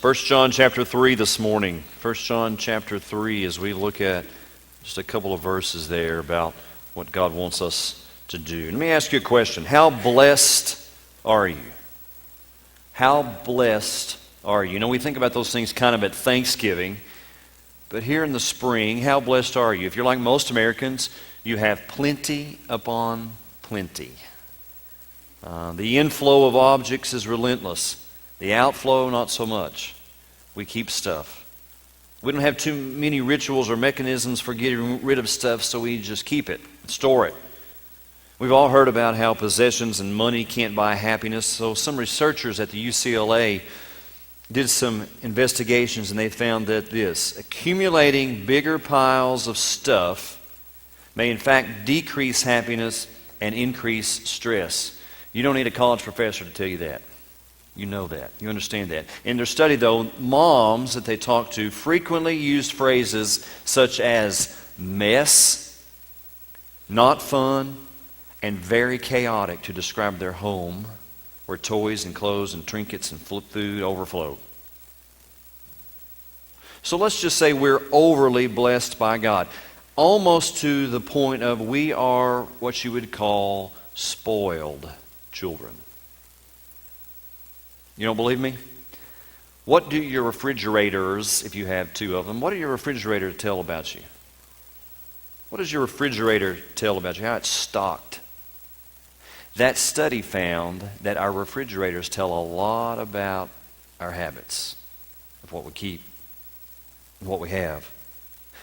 1 John chapter 3 this morning. 1 John chapter 3 as we look at just a couple of verses there about what God wants us to do. Let me ask you a question. How blessed are you? How blessed are you? You know, we think about those things kind of at Thanksgiving, but here in the spring, how blessed are you? If you're like most Americans, you have plenty upon plenty. The inflow of objects is relentless. The outflow, not so much. We keep stuff. We don't have too many rituals or mechanisms for getting rid of stuff, so we just keep it, store it. We've all heard about how possessions and money can't buy happiness, so some researchers at the UCLA did some investigations, and they found that accumulating bigger piles of stuff may in fact decrease happiness and increase stress. You don't need a college professor to tell you that. You know that. You understand that. In their study, though, moms that they talked to frequently used phrases such as mess, not fun, and very chaotic to describe their home where toys and clothes and trinkets and food overflow. So let's just say we're overly blessed by God, almost to the point of we are what you would call spoiled children. You don't believe me? What do your refrigerators, if you have two of them, what do your refrigerators tell about you? What does your refrigerator tell about you? How it's stocked? That study found that our refrigerators tell a lot about our habits, of what we keep, of what we have.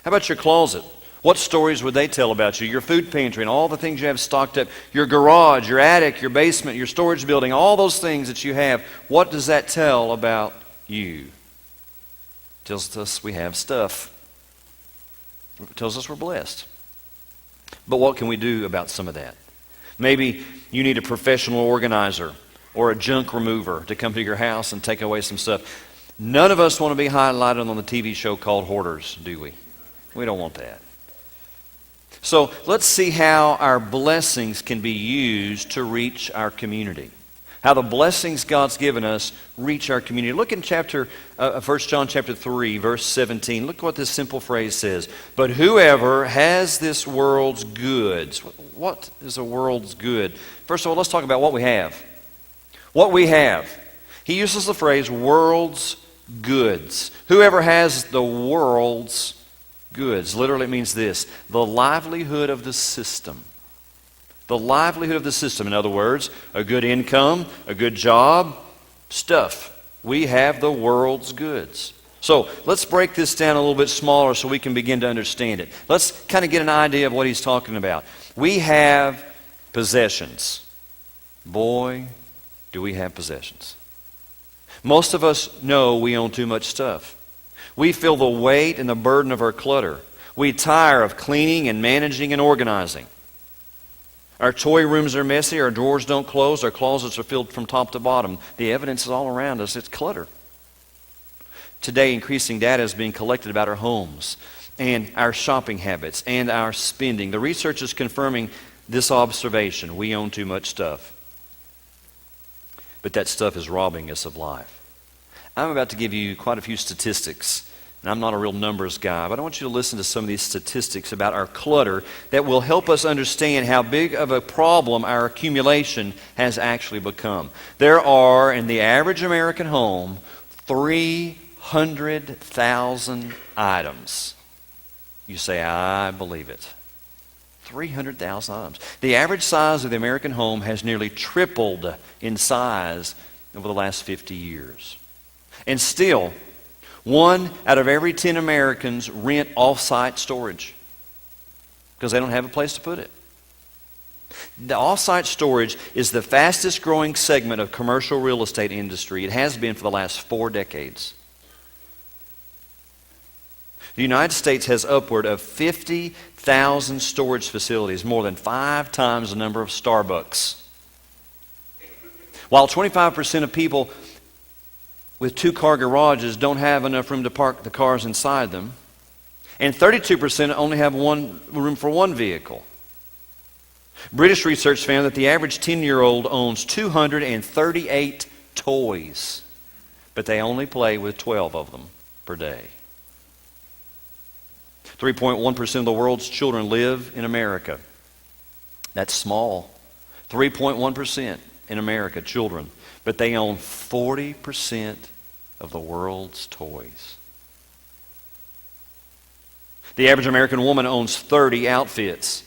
How about your closet? What stories would they tell about you? Your food pantry and all the things you have stocked up, your garage, your attic, your basement, your storage building, all those things that you have, what does that tell about you? It tells us we have stuff. It tells us we're blessed. But what can we do about some of that? Maybe you need a professional organizer or a junk remover to come to your house and take away some stuff. None of us want to be highlighted on the TV show called Hoarders, do we? We don't want that. So let's see how our blessings can be used to reach our community. How the blessings God's given us reach our community. Look in 1 John chapter 3, verse 17. Look what this simple phrase says. But whoever has this world's goods. What is the world's good? First of all, let's talk about what we have. What we have. He uses the phrase world's goods. Whoever has the world's goods. Literally it means this: the livelihood of the system. The livelihood of the system. In other words, a good income, a good job, stuff. We have the world's goods. So let's break this down a little bit smaller so we can begin to understand it. Let's kind of get an idea of what he's talking about. We have possessions. Boy, do we have possessions. Most of us know we own too much stuff. We feel the weight and the burden of our clutter. We tire of cleaning and managing and organizing. Our toy rooms are messy, our drawers don't close, our closets are filled from top to bottom. The evidence is all around us. It's clutter. Today, increasing data is being collected about our homes and our shopping habits and our spending. The research is confirming this observation. We own too much stuff. But that stuff is robbing us of life. I'm about to give you quite a few statistics, and I'm not a real numbers guy, but I want you to listen to some of these statistics about our clutter that will help us understand how big of a problem our accumulation has actually become. There are, in the average American home, 300,000 items. You say, I believe it. 300,000 items. The average size of the American home has nearly tripled in size over the last 50 years. And still, 1 out of every 10 Americans rent off-site storage because they don't have a place to put it. The off-site storage is the fastest growing segment of commercial real estate industry. It has been for the last 4 decades. The United States has upward of 50,000 storage facilities, more than 5 times the number of Starbucks. While 25% of people with 2-car garages don't have enough room to park the cars inside them, and 32% only have room for one vehicle. British research found that the average 10-year-old owns 238 toys. but they only play with 12 of them per day. 3.1% of the world's children live in America. That's small. 3.1% in America, children. But they own 40% of the world's toys. The average American woman owns 30 outfits,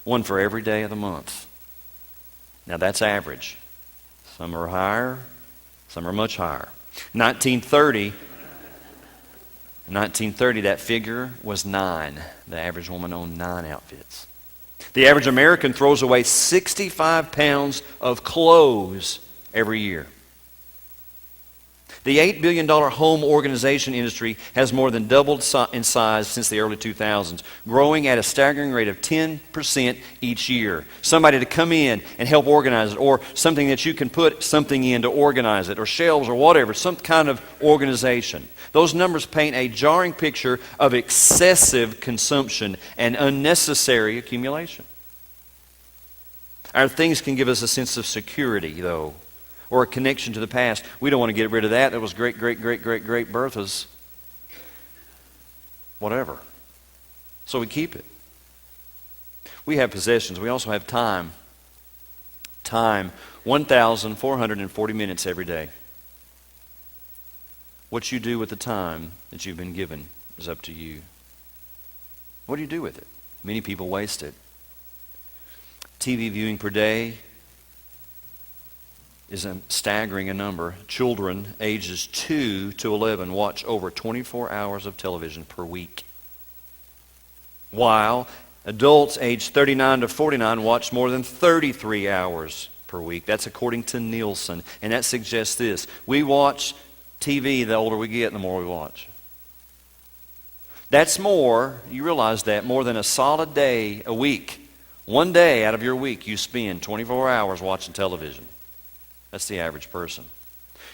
one for every day of the month. Now that's average. Some are higher, some are much higher. 1930, that figure was 9. The average woman owned 9 outfits. The average American throws away 65 pounds of clothes every year. The $8 billion home organization industry has more than doubled in size since the early 2000s, growing at a staggering rate of 10% each year. Somebody to come in and help organize it, or something that you can put something in to organize it, or shelves or whatever, some kind of organization. Those numbers paint a jarring picture of excessive consumption and unnecessary accumulation. Our things can give us a sense of security, though, or a connection to the past. We don't want to get rid of that. That was great Bertha's whatever. So we keep it. We have possessions. We also have time. Time, 1,440 minutes every day. What you do with the time that you've been given is up to you. What do you do with it? Many people waste it. TV viewing per day is a staggering number. Children ages 2 to 11 watch over 24 hours of television per week, while adults aged 39 to 49 watch more than 33 hours per week. That's according to Nielsen. And that suggests this: we watch TV the older we get and the more we watch. That's more, you realize that, more than a solid day a week. One day out of your week you spend 24 hours watching television. That's the average person.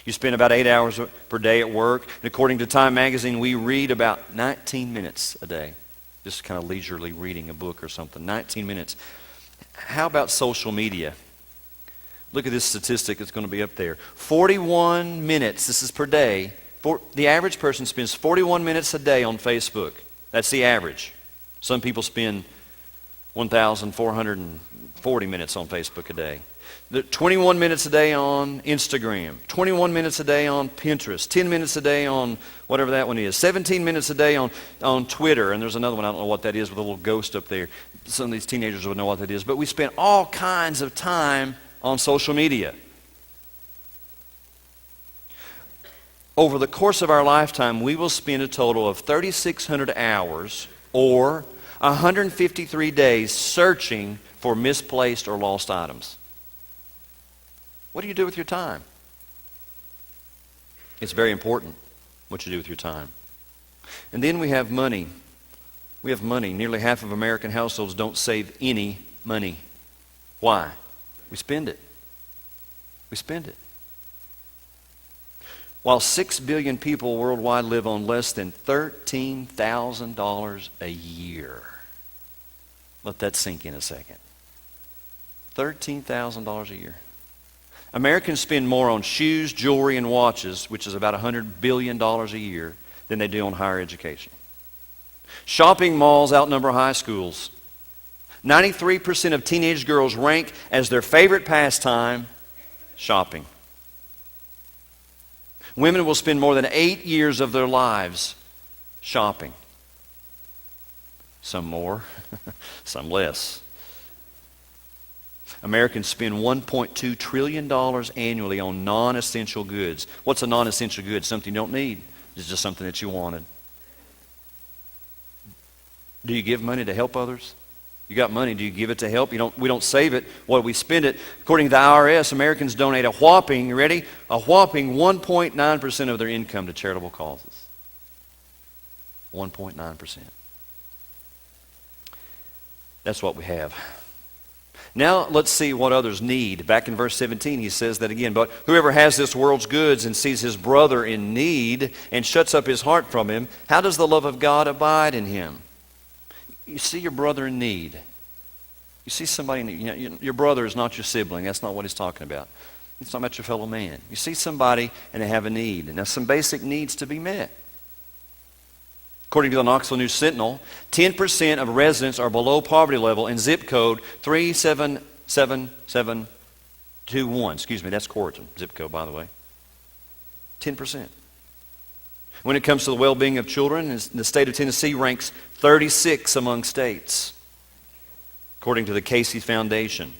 You spend about 8 hours per day at work. And according to Time magazine, we read about 19 minutes a day. Just kind of leisurely reading a book or something. 19 minutes. How about social media? Look at this statistic that's going to be up there. 41 minutes, this is per day. The average person spends 41 minutes a day on Facebook. That's the average. Some people spend 1,440 minutes on Facebook a day. 21 minutes a day on Instagram, 21 minutes a day on Pinterest, 10 minutes a day on whatever that one is, 17 minutes a day on Twitter, and there's another one, I don't know what that is, with a little ghost up there. Some of these teenagers would know what that is. But we spend all kinds of time on social media. Over the course of our lifetime, we will spend a total of 3,600 hours or 153 days searching for misplaced or lost items. What do you do with your time? It's very important what you do with your time. And then we have money. We have money. Nearly half of American households don't save any money. Why? We spend it. We spend it. While 6 billion people worldwide live on less than $13,000 a year. Let that sink in a second. $13,000 a year. Americans spend more on shoes, jewelry, and watches, which is about $100 billion a year, than they do on higher education. Shopping malls outnumber high schools. 93% of teenage girls rank as their favorite pastime shopping. Women will spend more than 8 years of their lives shopping. Some more, some less. Americans spend $1.2 trillion annually on non-essential goods. What's a non-essential good? Something you don't need. It's just something that you wanted. Do you give money to help others? You got money, do you give it to help? We don't save it. What we spend it? According to the IRS, Americans donate a whopping, you ready? A whopping 1.9% of their income to charitable causes. 1.9%. That's what we have. Now let's see what others need. Back in verse 17 he says that again. But whoever has this world's goods and sees his brother in need and shuts up his heart from him, how does the love of God abide in him? You see your brother in need. You see somebody in need. Your brother is not your sibling. That's not what he's talking about. It's talking about your fellow man. You see somebody and they have a need, and there's some basic needs to be met. According to the Knoxville News Sentinel, 10% of residents are below poverty level in zip code 37721. Excuse me, that's Corrigan zip code, by the way. 10%. When it comes to the well-being of children, the state of Tennessee ranks 36 among states, according to the Casey Foundation.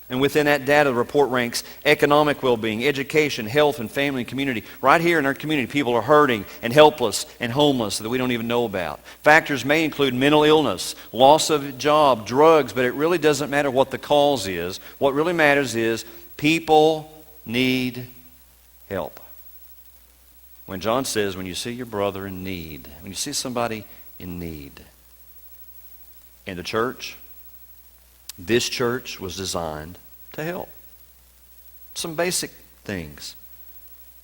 And within that data, the report ranks economic well-being, education, health, and family and community. Right here in our community, people are hurting and helpless and homeless that we don't even know about. Factors may include mental illness, loss of job, drugs, but it really doesn't matter what the cause is. What really matters is people need help. When John says, when you see your brother in need, when you see somebody in need, in the church, this church was designed to help. Some basic things.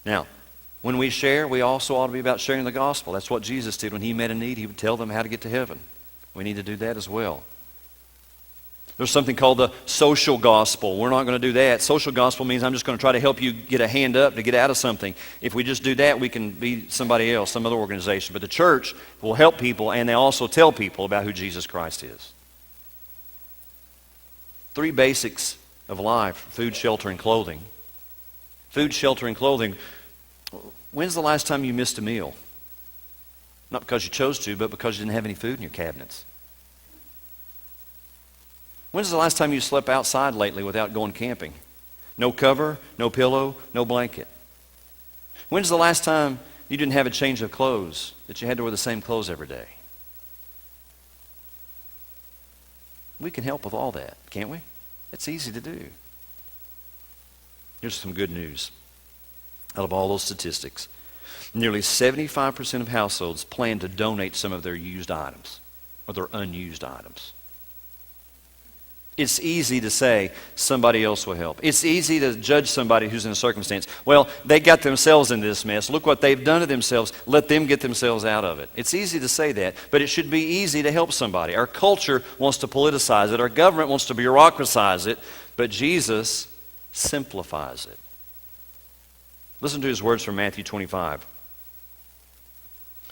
Now, when we share, we also ought to be about sharing the gospel. That's what Jesus did. When he met a need, he would tell them how to get to heaven. We need to do that as well. There's something called the social gospel. We're not going to do that. Social gospel means I'm just going to try to help you get a hand up to get out of something. If we just do that, we can be somebody else, some other organization. But the church will help people, and they also tell people about who Jesus Christ is. 3 basics of life: food, shelter, and clothing. Food, shelter, and clothing. When's the last time you missed a meal? Not because you chose to, but because you didn't have any food in your cabinets. When's the last time you slept outside lately without going camping? No cover, no pillow, no blanket. When's the last time you didn't have a change of clothes, that you had to wear the same clothes every day? We can help with all that, can't we? It's easy to do. Here's some good news. Out of all those statistics, nearly 75% of households plan to donate some of their used items or their unused items. It's easy to say somebody else will help. It's easy to judge somebody who's in a circumstance. Well, they got themselves into this mess. Look what they've done to themselves. Let them get themselves out of it. It's easy to say that, but it should be easy to help somebody. Our culture wants to politicize it. Our government wants to bureaucratize it, but Jesus simplifies it. Listen to his words from Matthew 25.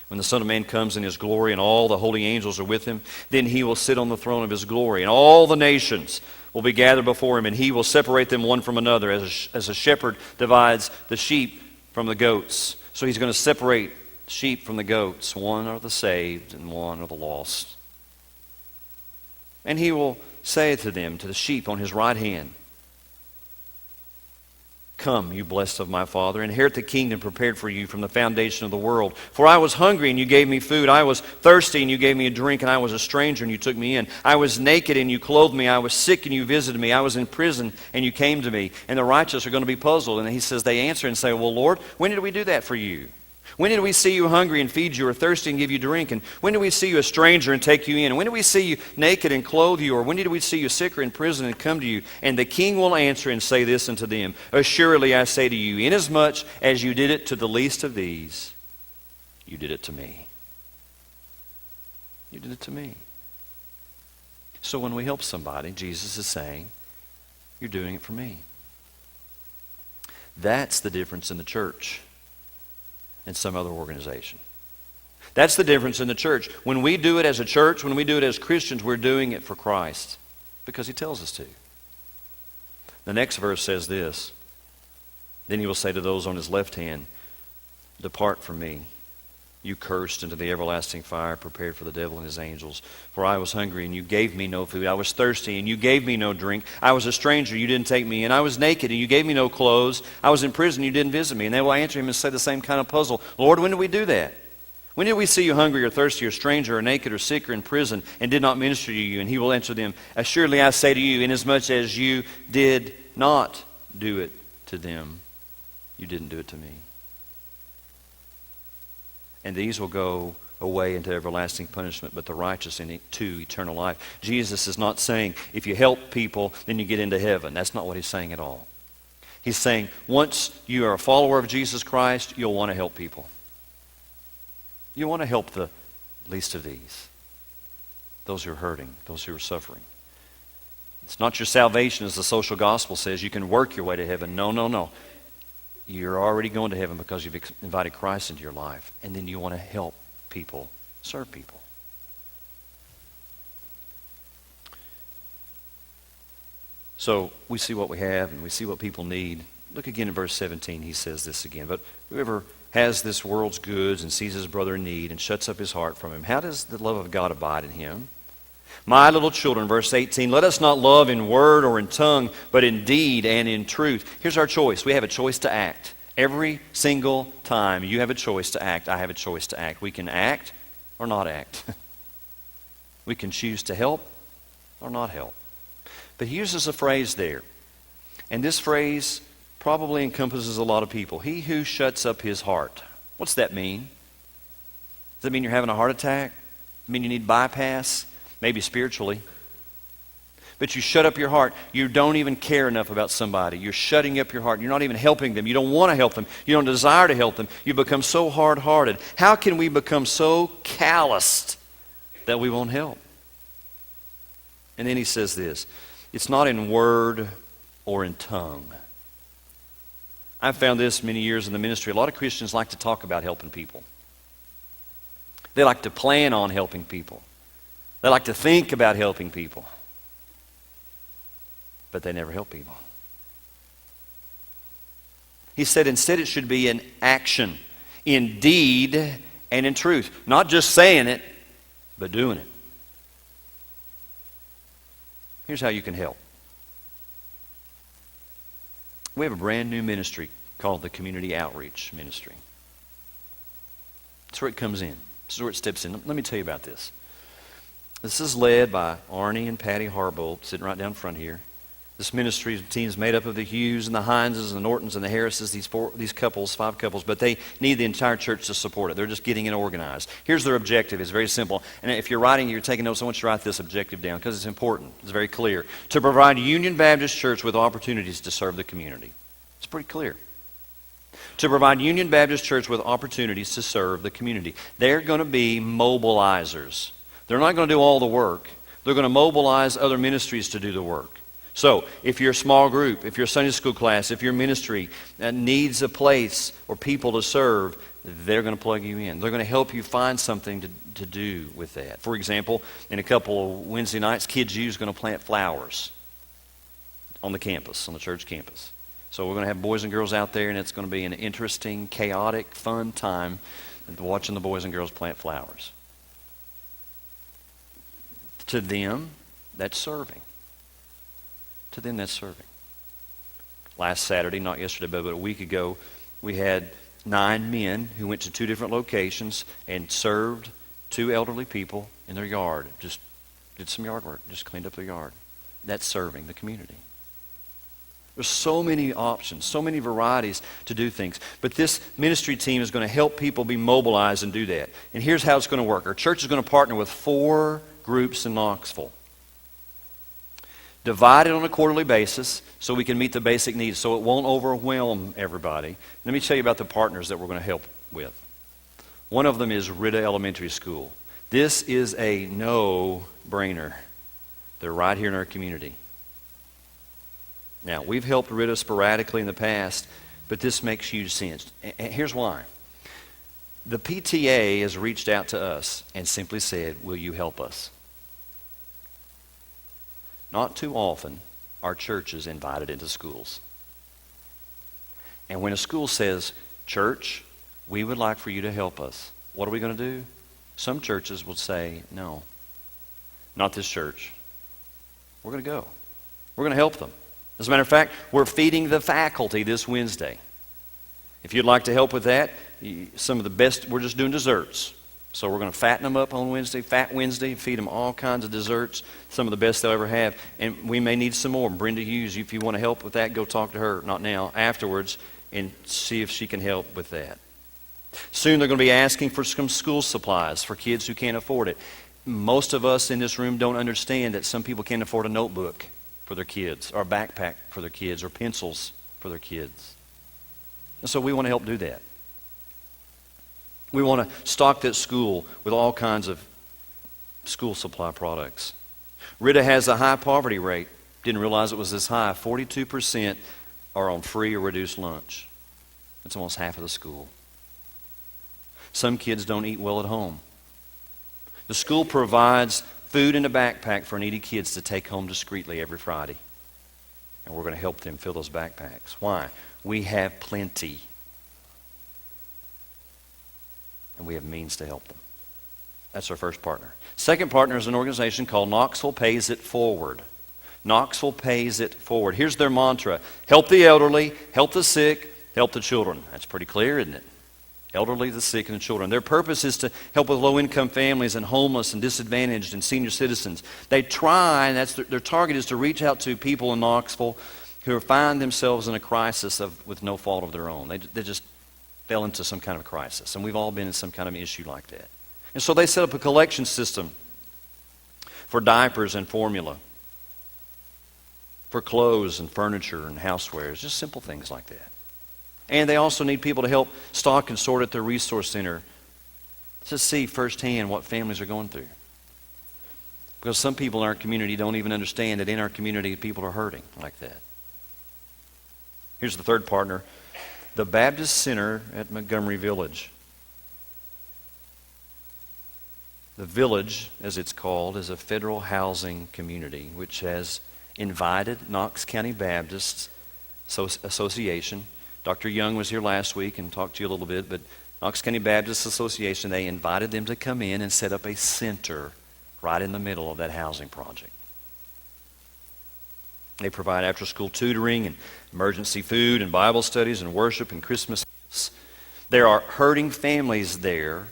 When the Son of Man comes in his glory and all the holy angels are with him, then he will sit on the throne of his glory, and all the nations will be gathered before him, and he will separate them one from another, as a shepherd divides the sheep from the goats. So he's going to separate sheep from the goats. One are the saved, and one are the lost. And he will say to them, to the sheep on his right hand, "Come, you blessed of my Father, inherit the kingdom prepared for you from the foundation of the world. For I was hungry, and you gave me food. I was thirsty, and you gave me a drink. And I was a stranger, and you took me in. I was naked, and you clothed me. I was sick, and you visited me. I was in prison, and you came to me." And the righteous are going to be puzzled. And he says, they answer and say, "Well, Lord, when did we do that for you? When did we see you hungry and feed you, or thirsty and give you drink? And when did we see you a stranger and take you in? And when did we see you naked and clothe you? Or when did we see you sick or in prison and come to you?" And the king will answer and say this unto them, "Assuredly I say to you, inasmuch as you did it to the least of these, you did it to me." You did it to me. So when we help somebody, Jesus is saying, you're doing it for me. That's the difference in the church and some other organization. That's the difference in the church. When we do it as a church, when we do it as Christians, we're doing it for Christ because he tells us to. The next verse says this, "Then he will say to those on his left hand, Depart from me, you cursed, into the everlasting fire prepared for the devil and his angels. For I was hungry, and you gave me no food. I was thirsty, and you gave me no drink. I was a stranger, you didn't take me in. I was naked, and you gave me no clothes. I was in prison, you didn't visit me." And they will answer him and say the same kind of puzzle, "Lord, when did we do that? When did we see you hungry or thirsty or stranger or naked or sick or in prison and did not minister to you?" And he will answer them, "Assuredly I say to you, inasmuch as you did not do it to them, you didn't do it to me." And these will go away into everlasting punishment, but the righteous into eternal life. Jesus is not saying if you help people, then you get into heaven. That's not what he's saying at all. He's saying once you are a follower of Jesus Christ, you'll want to help people. You want to help the least of these, those who are hurting, those who are suffering. It's not your salvation, as the social gospel says. You can work your way to heaven. No, no, no. You're already going to heaven because you've invited Christ into your life. And then you want to help people, serve people. So we see what we have and we see what people need. Look again in verse 17. He says this again. But whoever has this world's goods and sees his brother in need and shuts up his heart from him, how does the love of God abide in him? My little children, verse 18, let us not love in word or in tongue, but in deed and in truth. Here's our choice. We have a choice to act. Every single time you have a choice to act, I have a choice to act. We can act or not act. We can choose to help or not help. But he uses a phrase there. And this phrase probably encompasses a lot of people. He who shuts up his heart. What's that mean? Does that mean you're having a heart attack? Does it mean you need bypass? Maybe spiritually. But you shut up your heart. You don't even care enough about somebody. You're shutting up your heart. You're not even helping them. You don't want to help them. You don't desire to help them. You become so hard-hearted. How can we become so calloused that we won't help? And then he says this. It's not in word or in tongue. I've found this many years in the ministry. A lot of Christians like to talk about helping people. They like to plan on helping people. They like to think about helping people. But they never help people. He said instead it should be in action, in deed and in truth. Not just saying it, but doing it. Here's how you can help. We have a brand new ministry called the Community Outreach Ministry. That's where it comes in. This is where it steps in. Let me tell you about this. This is led by Arnie and Patty Harbolt, sitting right down front here. This ministry team is made up of the Hughes and the Hineses and the Nortons and the Harrises, these couples, 5 couples, but they need the entire church to support it. They're just getting it organized. Here's their objective. It's very simple. And if you're writing, you're taking notes, I want you to write this objective down because it's important. It's very clear. To provide Union Baptist Church with opportunities to serve the community. It's pretty clear. To provide Union Baptist Church with opportunities to serve the community. They're going to be mobilizers. They're not going to do all the work. They're going to mobilize other ministries to do the work. So, if your small group, if your Sunday school class, if your ministry needs a place or people to serve, they're going to plug you in. They're going to help you find something to do with that. For example, in a couple of Wednesday nights, Kids U is going to plant flowers on the campus, on the church campus. So we're going to have boys and girls out there, and it's going to be an interesting, chaotic, fun time watching the boys and girls plant flowers. To them, that's serving. To them, that's serving. Last Saturday, not yesterday, but a week ago, we had 9 men who went to 2 different locations and served 2 elderly people in their yard. Just did some yard work, just cleaned up their yard. That's serving the community. There's so many options, so many varieties to do things. But this ministry team is going to help people be mobilized and do that. And here's how it's going to work. Our church is going to partner with 4 groups in Knoxville. Divided on a quarterly basis so we can meet the basic needs, so it won't overwhelm everybody. Let me tell you about the partners that we're going to help with. One of them is Rita Elementary School. This is a no-brainer. They're right here in our community. Now, we've helped Rita sporadically in the past, but this makes huge sense. And here's why. The PTA has reached out to us and simply said, will you help us? Not too often are churches invited into schools. And when a school says, church, we would like for you to help us, what are we going to do? Some churches will say, no, not this church. We're going to go. We're going to help them. As a matter of fact, we're feeding the faculty this Wednesday. If you'd like to help with that, some of the best, we're just doing desserts. So we're going to fatten them up on Wednesday, Fat Wednesday, feed them all kinds of desserts, some of the best they'll ever have. And we may need some more. Brenda Hughes, if you want to help with that, go talk to her, not now, afterwards, and see if she can help with that. Soon they're going to be asking for some school supplies for kids who can't afford it. Most of us in this room don't understand that some people can't afford a notebook for their kids, or a backpack for their kids, or pencils for their kids. And so we want to help do that. We want to stock that school with all kinds of school supply products. Rita has a high poverty rate. Didn't realize it was this high. 42% are on free or reduced lunch. That's almost half of the school. Some kids don't eat well at home. The school provides food in a backpack for needy kids to take home discreetly every Friday. And we're going to help them fill those backpacks. Why? We have plenty. And we have means to help them. That's our first partner. Second partner is an organization called Knoxville Pays It Forward. Knoxville Pays It Forward. Here's their mantra. Help the elderly, help the sick, help the children. That's pretty clear, isn't it? Elderly, the sick, and the children. Their purpose is to help with low-income families and homeless and disadvantaged and senior citizens. They try, and that's their target is to reach out to people in Knoxville who find themselves in a crisis with no fault of their own. They just fell into some kind of crisis, and we've all been in some kind of issue like that. And so they set up a collection system for diapers and formula, for clothes and furniture and housewares, just simple things like that. And they also need people to help stock and sort at their resource center to see firsthand what families are going through. Because some people in our community don't even understand that in our community people are hurting like that. Here's the third partner, the Baptist Center at Montgomery Village. The Village, as it's called, is a federal housing community which has invited Knox County Baptist Association. Dr. Young was here last week and talked to you a little bit, but Knox County Baptist Association, they invited them to come in and set up a center right in the middle of that housing project. They provide after-school tutoring and emergency food and Bible studies and worship and Christmas gifts. There are hurting families there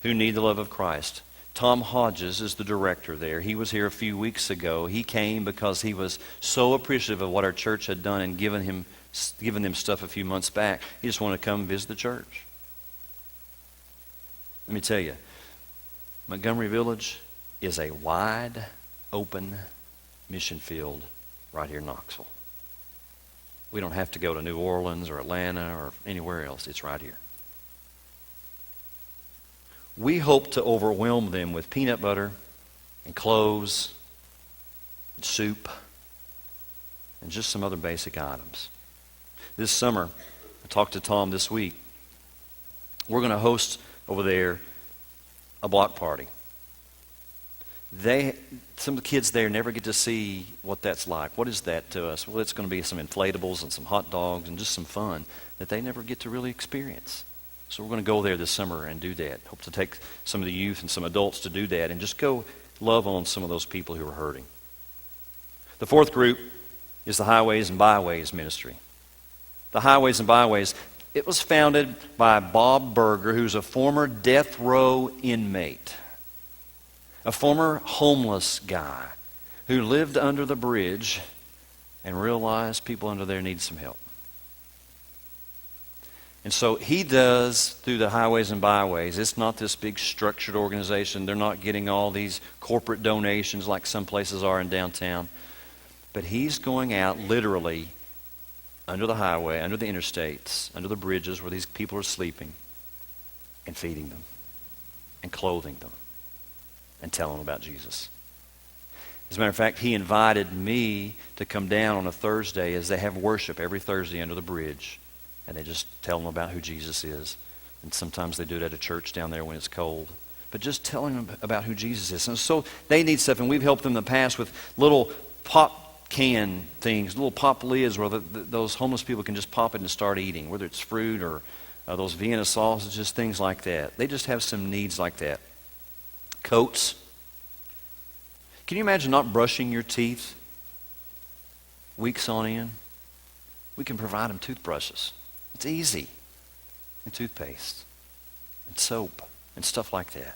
who need the love of Christ. Tom Hodges is the director there. He was here a few weeks ago. He came because he was so appreciative of what our church had done and given them stuff a few months back. He just wanted to come visit the church. Let me tell you, Montgomery Village is a wide open mission field right here in Knoxville. We don't have to go to New Orleans or Atlanta or anywhere else. It's right here. We hope to overwhelm them with peanut butter and clothes and soup and just some other basic items. This summer, I talked to Tom this week, we're going to host over there a block party. Some of the kids there never get to see what that's like. What is that to us? Well, it's going to be some inflatables and some hot dogs and just some fun that they never get to really experience. So we're going to go there this summer and do that. Hope to take some of the youth and some adults to do that and just go love on some of those people who are hurting. The fourth group is the Highways and Byways ministry. The Highways and Byways, it was founded by Bob Berger, who's a former death row inmate, a former homeless guy who lived under the bridge and realized people under there need some help. And so he does through the Highways and Byways. It's not this big structured organization. They're not getting all these corporate donations like some places are in downtown. But he's going out literally under the highway, under the interstates, under the bridges where these people are sleeping and feeding them and clothing them and telling them about Jesus. As a matter of fact, he invited me to come down on a Thursday as they have worship every Thursday under the bridge. And they just tell them about who Jesus is. And sometimes they do it at a church down there when it's cold. But just telling them about who Jesus is. And so they need stuff, and we've helped them in the past with little pop can things, little pop lids where those homeless people can just pop it and start eating, whether it's fruit or those Vienna sausages, things like that. They just have some needs like that. Coats. Can you imagine not brushing your teeth weeks on end? We can provide them toothbrushes. It's easy. And toothpaste. And soap. And stuff like that.